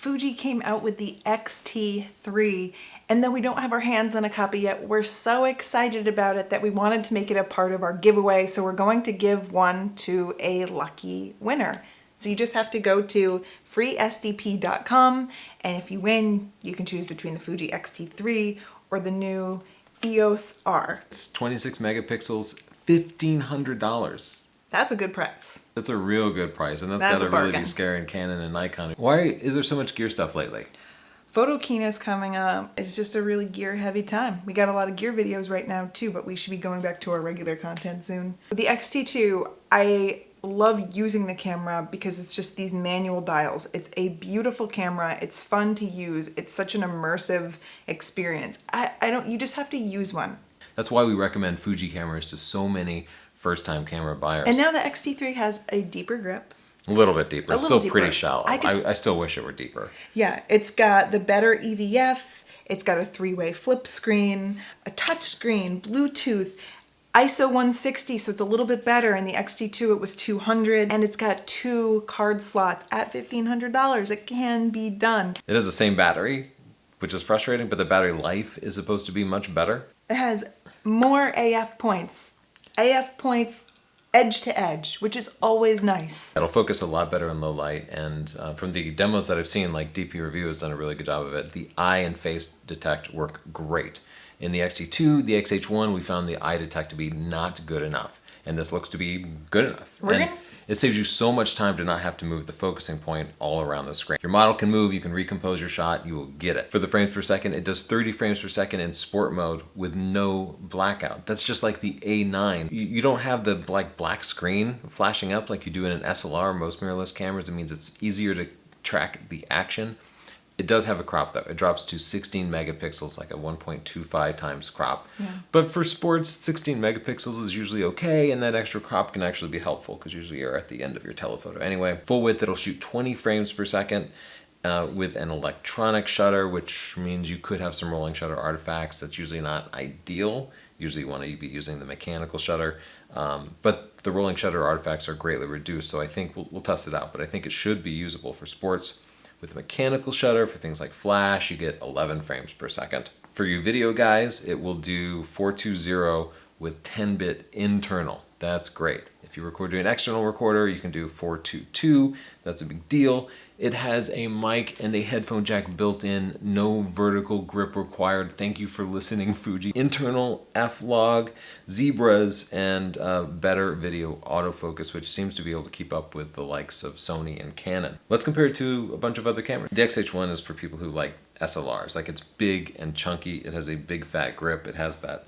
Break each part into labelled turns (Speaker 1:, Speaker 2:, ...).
Speaker 1: Fuji came out with the X-T3, and though we don't have our hands on a copy yet, we're so excited about it that we wanted to make it a part of our giveaway, so we're going to give one to a lucky winner. So you just have to go to freesdp.com, and if you win, you can choose between the Fuji X-T3 or the new EOS R.
Speaker 2: It's 26 megapixels, $1,500.
Speaker 1: That's a good price.
Speaker 2: That's a real good price, and that's gotta really be scaring Canon and Nikon. Why is there so much gear stuff lately?
Speaker 1: Photokina's coming up. It's just a really gear-heavy time. We got a lot of gear videos right now too, but we should be going back to our regular content soon. The X-T2, I love using the camera because it's just these manual dials. It's a beautiful camera. It's fun to use. It's such an immersive experience. You just have to use one.
Speaker 2: That's why we recommend Fuji cameras to so many first-time camera buyers.
Speaker 1: And now the X-T3 has a deeper grip.
Speaker 2: A little bit deeper. It's still pretty shallow.
Speaker 1: I
Speaker 2: still wish it were deeper.
Speaker 1: Yeah, it's got the better EVF. It's got a 3-way flip screen, a touch screen, Bluetooth, ISO 160, so it's a little bit better. In the X-T2 it was 200, and it's got 2 card slots at $1,500. It can be done.
Speaker 2: It has the same battery, which is frustrating, but the battery life is supposed to be much better.
Speaker 1: It has more AF points. AF points edge to edge, which is always nice.
Speaker 2: It'll focus a lot better in low light, and from the demos that I've seen, like DP Review has done a really good job of it. The eye and face detect work great. In the X-T2, the XH1, we found the eye detect to be not good enough, and this looks to be good enough. It saves you so much time to not have to move the focusing point all around the screen. Your model can move, you can recompose your shot, you will get it. For the frames per second, it does 30 frames per second in sport mode with no blackout. That's just like the A9. You don't have the black screen flashing up like you do in an SLR. Most mirrorless cameras, it means it's easier to track the action. It does have a crop though. It drops to 16 megapixels, like a 1.25 times crop. Yeah. But for sports, 16 megapixels is usually okay, and that extra crop can actually be helpful because usually you're at the end of your telephoto. Anyway, full width, it'll shoot 20 frames per second with an electronic shutter, which means you could have some rolling shutter artifacts. That's usually not ideal. Usually you want to be using the mechanical shutter, but the rolling shutter artifacts are greatly reduced, so I think we'll test it out, but I think it should be usable for sports. With the mechanical shutter, for things like flash, you get 11 frames per second. For you video guys, it will do 420 with 10-bit internal. That's great. If you record to an external recorder, you can do 422. That's a big deal. It has a mic and a headphone jack built in, no vertical grip required. Thank you for listening, Fuji. Internal F-Log, zebras, and better video autofocus, which seems to be able to keep up with the likes of Sony and Canon. Let's compare it to a bunch of other cameras. The XH1 is for people who like SLRs. Like, it's big and chunky. It has a big fat grip. It has that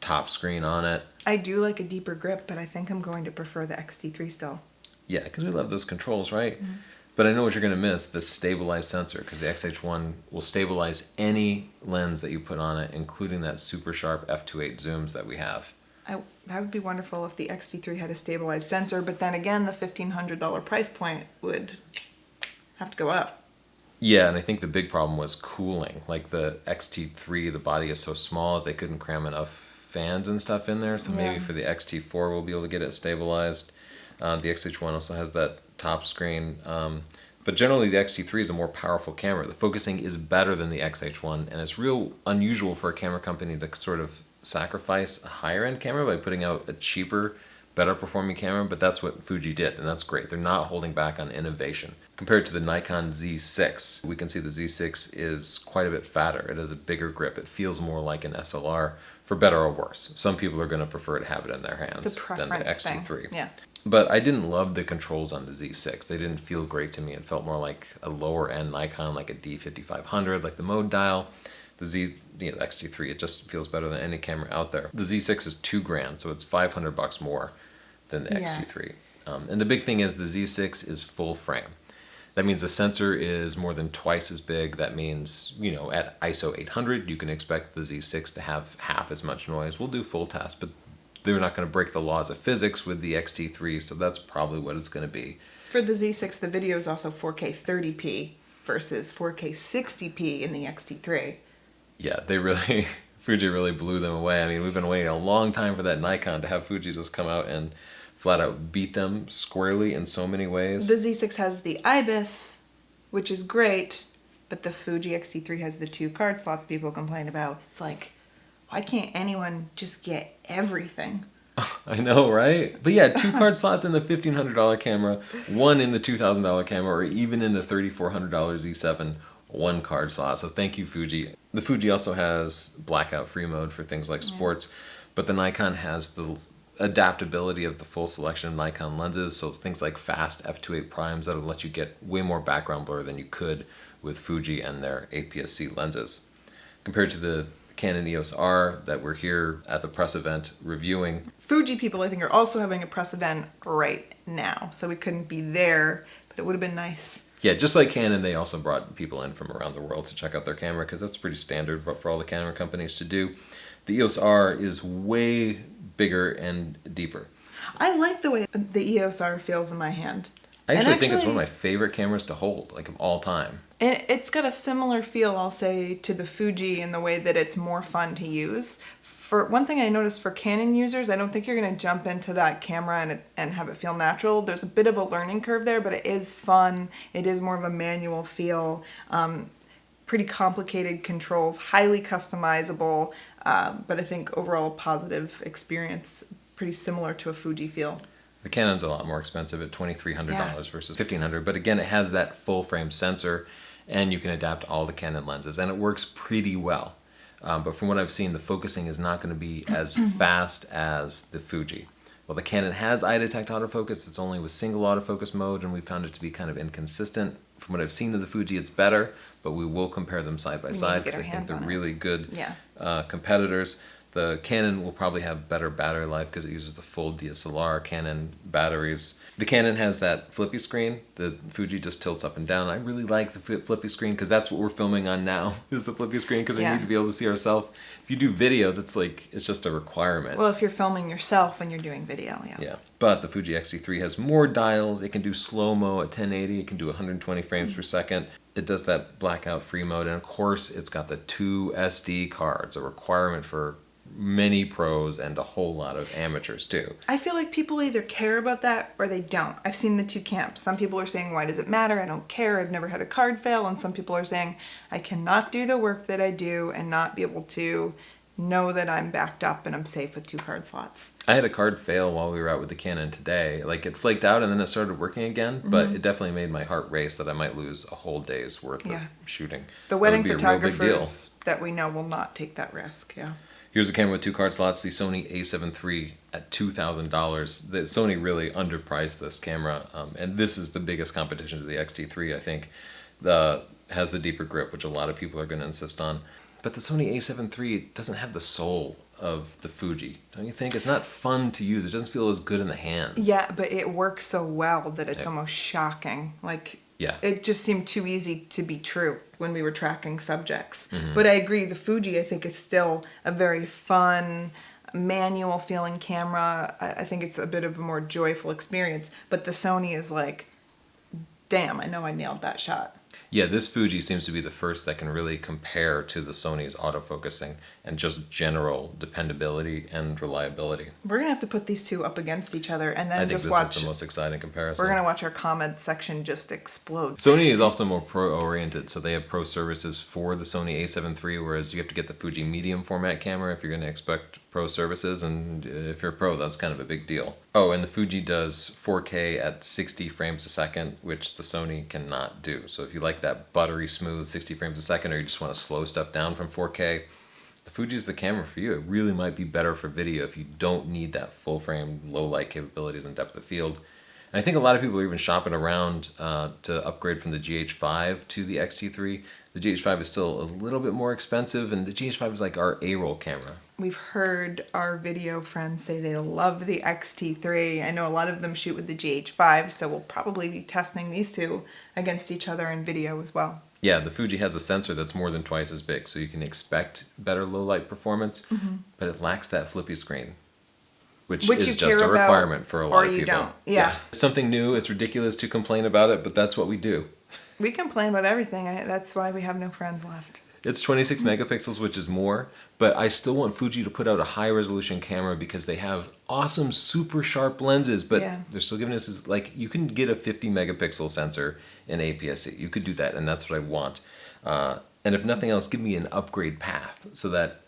Speaker 2: top screen on it.
Speaker 1: I do like a deeper grip, but I think I'm going to prefer the X-T3 still.
Speaker 2: Yeah, because we love those controls, right? Mm-hmm. But I know what you're going to miss, the stabilized sensor, because the XH1 will stabilize any lens that you put on it, including that super sharp f2.8 zooms that we have.
Speaker 1: That would be wonderful if the X-T3 had a stabilized sensor, but then again, the $1,500 price point would have to go up.
Speaker 2: Yeah, and I think the big problem was cooling. Like the X-T3, the body is so small that they couldn't cram enough fans and stuff in there, so maybe for the X-T4 we'll be able to get it stabilized. The XH1 also has that top screen, but generally the X-T3 is a more powerful camera. The focusing is better than the XH1, and it's real unusual for a camera company to sort of sacrifice a higher end camera by putting out a cheaper, better performing camera, but that's what Fuji did, and that's great. They're not holding back on innovation. Compared to the Nikon Z6, we can see the Z6 is quite a bit fatter. It has a bigger grip. It feels more like an SLR, for better or worse. Some people are going to prefer to have it in their hands than the X-T3.
Speaker 1: Thing. Yeah.
Speaker 2: But I didn't love the controls on the Z6. They didn't feel great to me. It felt more like a lower end Nikon, like a D5500, like the mode dial. The X-T3, it just feels better than any camera out there. The Z6 is $2,000, so it's $500 more than the X-T3. And the big thing is the Z6 is full frame. That means the sensor is more than twice as big. That means, you know, at ISO 800, you can expect the Z6 to have half as much noise. We'll do full tests, but they're not going to break the laws of physics with the X-T3, so that's probably what it's going to be.
Speaker 1: For the Z6, the video is also 4K 30p versus 4K 60p in the X-T3.
Speaker 2: Yeah, Fuji really blew them away. I mean, we've been waiting a long time for that Nikon to have Fuji just come out and flat out beat them squarely in so many ways.
Speaker 1: The Z6 has the IBIS, which is great, but the Fuji X-T3 has the 2 card slots people complain about. It's like, why can't anyone just get everything?
Speaker 2: I know, right? But yeah, 2 card slots in the $1,500 camera, 1 in the $2,000 camera, or even in the $3,400 Z7, 1 card slot. So thank you, Fuji. The Fuji also has blackout free mode for things like sports, but the Nikon has the adaptability of the full selection of Nikon lenses, so things like fast f2.8 primes that'll let you get way more background blur than you could with Fuji and their APS-C lenses. Compared to the Canon EOS R that we're here at the press event reviewing.
Speaker 1: Fuji people, I think, are also having a press event right now, so we couldn't be there, but it would have been nice.
Speaker 2: Yeah, just like Canon, they also brought people in from around the world to check out their camera, because that's pretty standard for all the camera companies to do. The EOS R is way bigger and deeper.
Speaker 1: I like the way the EOS R feels in my hand.
Speaker 2: I actually think it's one of my favorite cameras to hold, like of all time.
Speaker 1: And it's got a similar feel, I'll say, to the Fuji in the way that it's more fun to use. For one thing I noticed for Canon users, I don't think you're going to jump into that camera and have it feel natural. There's a bit of a learning curve there, but it is fun. It is more of a manual feel. Pretty complicated controls, highly customizable, but I think overall positive experience, pretty similar to a Fuji feel.
Speaker 2: The Canon's a lot more expensive at $2,300 versus $1,500, but again, it has that full frame sensor, and you can adapt all the Canon lenses, and it works pretty well. But from what I've seen, the focusing is not going to be as fast as the Fuji. Well, the Canon has eye detect autofocus. It's only with single autofocus mode, and we found it to be kind of inconsistent. From what I've seen of the Fuji, it's better, but we will compare them side by side because I think they're really good competitors. The Canon will probably have better battery life because it uses the full DSLR Canon batteries. The Canon has that flippy screen. The Fuji just tilts up and down. I really like the flippy screen because that's what we're filming on now, is the flippy screen, because we need to be able to see ourselves. If you do video, that's like, it's just a requirement.
Speaker 1: Well, if you're filming yourself when you're doing video,
Speaker 2: Yeah, but the Fuji X-T3 has more dials. It can do slow-mo at 1080. It can do 120 frames per second. It does that blackout free mode. And of course, it's got the 2 SD cards, a requirement for many pros and a whole lot of amateurs too.
Speaker 1: I feel like people either care about that or they don't. I've seen the 2 camps. Some people are saying, why does it matter? I don't care. I've never had a card fail. And some people are saying, I cannot do the work that I do and not be able to know that I'm backed up and I'm safe with 2 card slots.
Speaker 2: I had a card fail while we were out with the Canon today. Like, it flaked out and then it started working again, but it definitely made my heart race that I might lose a whole day's worth of shooting.
Speaker 1: The wedding photographers that we know will not take that risk,
Speaker 2: Here's a camera with 2 card slots, the Sony a7 III at $2,000. The Sony really underpriced this camera, and this is the biggest competition to the X-T3, I think. Has the deeper grip, which a lot of people are going to insist on. But the Sony a7 III doesn't have the soul of the Fuji, don't you think? It's not fun to use. It doesn't feel as good in the hands.
Speaker 1: Yeah, but it works so well that it's almost shocking. Like, it just seemed too easy to be true when we were tracking subjects. But I agree, the Fuji, I think, is still a very fun, manual feeling camera. I think it's a bit of a more joyful experience. But the Sony is like, damn, I know I nailed that shot.
Speaker 2: Yeah, this Fuji seems to be the first that can really compare to the Sony's autofocusing and just general dependability and reliability.
Speaker 1: We're going to have to put these 2 up against each other and then just watch.
Speaker 2: I think this is the most exciting comparison.
Speaker 1: We're going to watch our comment section just explode.
Speaker 2: Sony is also more pro-oriented, so they have pro services for the Sony a7 III, whereas you have to get the Fuji medium format camera if you're going to expect pro services, and if you're a pro, that's kind of a big deal. Oh, and the Fuji does 4K at 60 frames a second, which the Sony cannot do. So if you like that buttery smooth 60 frames a second, or you just want to slow stuff down from 4K, the Fuji is the camera for you. It really might be better for video if you don't need that full frame, low light capabilities and depth of field. And I think a lot of people are even shopping around to upgrade from the GH5 to the X-T3. The GH5 is still a little bit more expensive, and the GH5 is like our A-roll camera.
Speaker 1: We've heard our video friends say they love the X-T3. I know a lot of them shoot with the GH5, so we'll probably be testing these 2 against each other in video as well.
Speaker 2: Yeah, the Fuji has a sensor that's more than twice as big, so you can expect better low light performance, but it lacks that flippy screen, which is just a requirement for a lot of people.
Speaker 1: Or you don't. Yeah.
Speaker 2: Something new. It's ridiculous to complain about it, but that's what we do.
Speaker 1: We complain about everything. That's why we have no friends left.
Speaker 2: It's 26 megapixels, which is more, but I still want Fuji to put out a high resolution camera because they have awesome super sharp lenses, but
Speaker 1: Yeah.
Speaker 2: they're still giving us this, like, you can get a 50 megapixel sensor in APS-C. You could do that, and that's what I want. And if nothing else, give me an upgrade path so that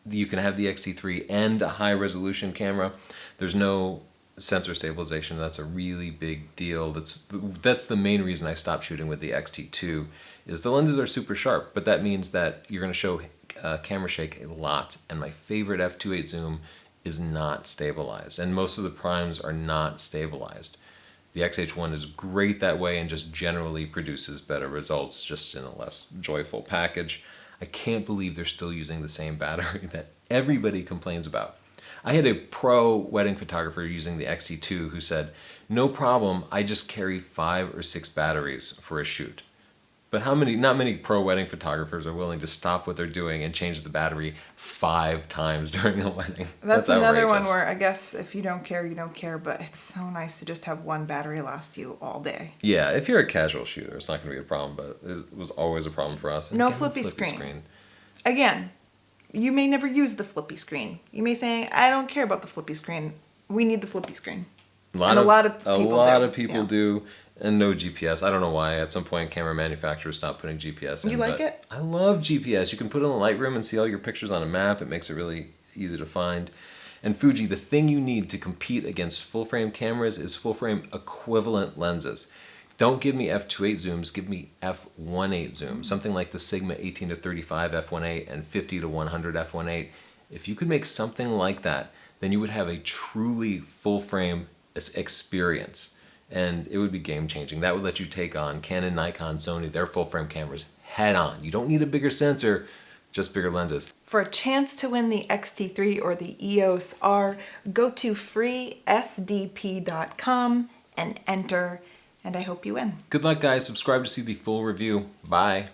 Speaker 2: you can have the X-T3 and a high resolution camera. There's no sensor stabilization. That's a really big deal. That's the main reason I stopped shooting with the X-T2 is the lenses are super sharp, but that means that you're going to show camera shake a lot, and my favorite f2.8 zoom is not stabilized, and most of the primes are not stabilized. The XH1 is great that way and just generally produces better results, just in a less joyful package. I can't believe they're still using the same battery that everybody complains about. I had a pro wedding photographer using the X-T2 who said, no problem, I just carry 5 or 6 batteries for a shoot. But not many pro wedding photographers are willing to stop what they're doing and change the battery 5 times during a wedding.
Speaker 1: That's another one
Speaker 2: outrageous.
Speaker 1: where I guess if you don't care, you don't care, but it's so nice to just have one battery last you all day.
Speaker 2: Yeah, if you're a casual shooter, it's not going to be a problem, but it was always a problem for us. And
Speaker 1: No
Speaker 2: again, the
Speaker 1: flippy screen. Again, you may never use the flippy screen. You may say, I don't care about the flippy screen. We need the flippy screen.
Speaker 2: A lot of people
Speaker 1: Yeah.
Speaker 2: do, and no GPS. I don't know why. At some point, camera manufacturers stopped putting GPS in.
Speaker 1: You like
Speaker 2: but
Speaker 1: it?
Speaker 2: I love GPS. You can put it in the Lightroom and see all your pictures on a map. It makes it really easy to find. And Fuji, the thing you need to compete against full-frame cameras is full-frame equivalent lenses. Don't give me f2.8 zooms, give me f1.8 zooms. Something like the Sigma 18 to 35 f1.8 and 50 to 100 f1.8. If you could make something like that, then you would have a truly full-frame experience, and it would be game-changing. That would let you take on Canon, Nikon, Sony, their full-frame cameras head-on. You don't need a bigger sensor, just bigger lenses.
Speaker 1: For a chance to win the X-T3 or the EOS R, go to freesdp.com and enter, and I hope you win.
Speaker 2: Good luck, guys. Subscribe to see the full review. Bye.